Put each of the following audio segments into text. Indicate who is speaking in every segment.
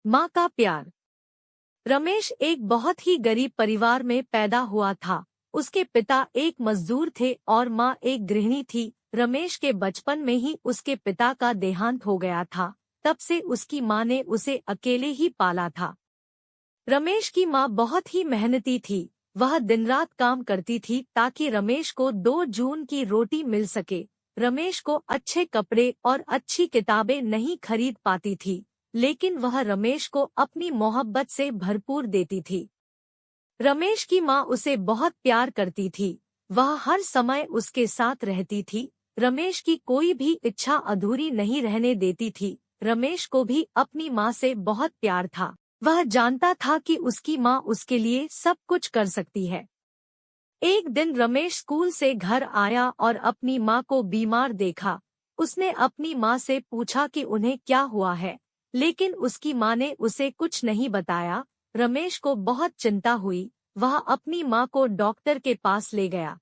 Speaker 1: माँ का प्यार। रमेश एक बहुत ही गरीब परिवार में पैदा हुआ था। उसके पिता एक मजदूर थे और माँ एक गृहिणी थी। रमेश के बचपन में ही उसके पिता का देहांत हो गया था। तब से उसकी माँ ने उसे अकेले ही पाला था। रमेश की माँ बहुत ही मेहनती थी। वह दिन रात काम करती थी ताकि रमेश को 2 जून की रोटी मिल सके। रमेश को अच्छे कपड़े और अच्छी किताबें नहीं खरीद पाती थी, लेकिन वह रमेश को अपनी मोहब्बत से भरपूर देती थी। रमेश की माँ उसे बहुत प्यार करती थी। वह हर समय उसके साथ रहती थी। रमेश की कोई भी इच्छा अधूरी नहीं रहने देती थी। रमेश को भी अपनी माँ से बहुत प्यार था। वह जानता था कि उसकी माँ उसके लिए सब कुछ कर सकती है। एक दिन रमेश स्कूल से घर आया और अपनी माँ को बीमार देखा। उसने अपनी माँ से पूछा कि उन्हें क्या हुआ है, लेकिन उसकी माँ ने उसे कुछ नहीं बताया। रमेश को बहुत चिंता हुई। वह अपनी माँ को डॉक्टर के पास ले गया।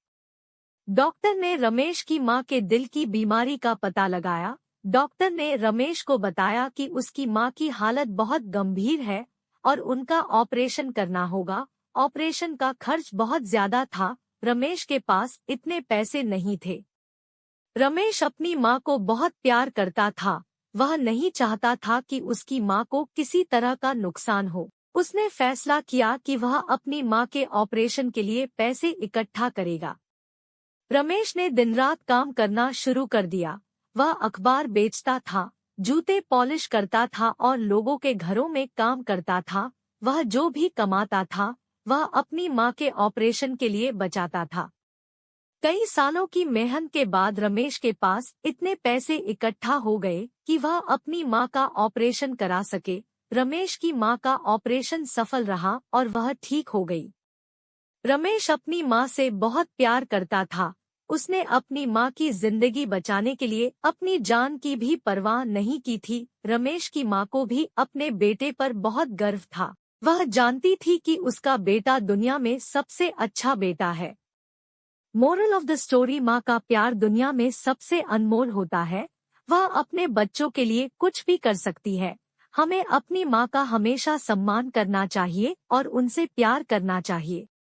Speaker 1: डॉक्टर ने रमेश की माँ के दिल की बीमारी का पता लगाया। डॉक्टर ने रमेश को बताया कि उसकी माँ की हालत बहुत गंभीर है और उनका ऑपरेशन करना होगा। ऑपरेशन का खर्च बहुत ज्यादा था। रमेश के पास इतने पैसे नहीं थे। रमेश अपनी माँ को बहुत प्यार करता था। वह नहीं चाहता था कि उसकी माँ को किसी तरह का नुकसान हो। उसने फैसला किया कि वह अपनी माँ के ऑपरेशन के लिए पैसे इकट्ठा करेगा। रमेश ने दिन रात काम करना शुरू कर दिया। वह अखबार बेचता था, जूते पॉलिश करता था और लोगों के घरों में काम करता था। वह जो भी कमाता था, वह अपनी माँ के ऑपरेशन के लिए बचाता था। कई सालों की मेहनत के बाद रमेश के पास इतने पैसे इकट्ठा हो गए कि वह अपनी माँ का ऑपरेशन करा सके। रमेश की माँ का ऑपरेशन सफल रहा और वह ठीक हो गई। रमेश अपनी माँ से बहुत प्यार करता था। उसने अपनी माँ की जिंदगी बचाने के लिए अपनी जान की भी परवाह नहीं की थी। रमेश की माँ को भी अपने बेटे पर बहुत गर्व था। वह जानती थी कि उसका बेटा दुनिया में सबसे अच्छा बेटा है। मोरल ऑफ द स्टोरी: माँ का प्यार दुनिया में सबसे अनमोल होता है। वह अपने बच्चों के लिए कुछ भी कर सकती है। हमें अपनी माँ का हमेशा सम्मान करना चाहिए और उनसे प्यार करना चाहिए।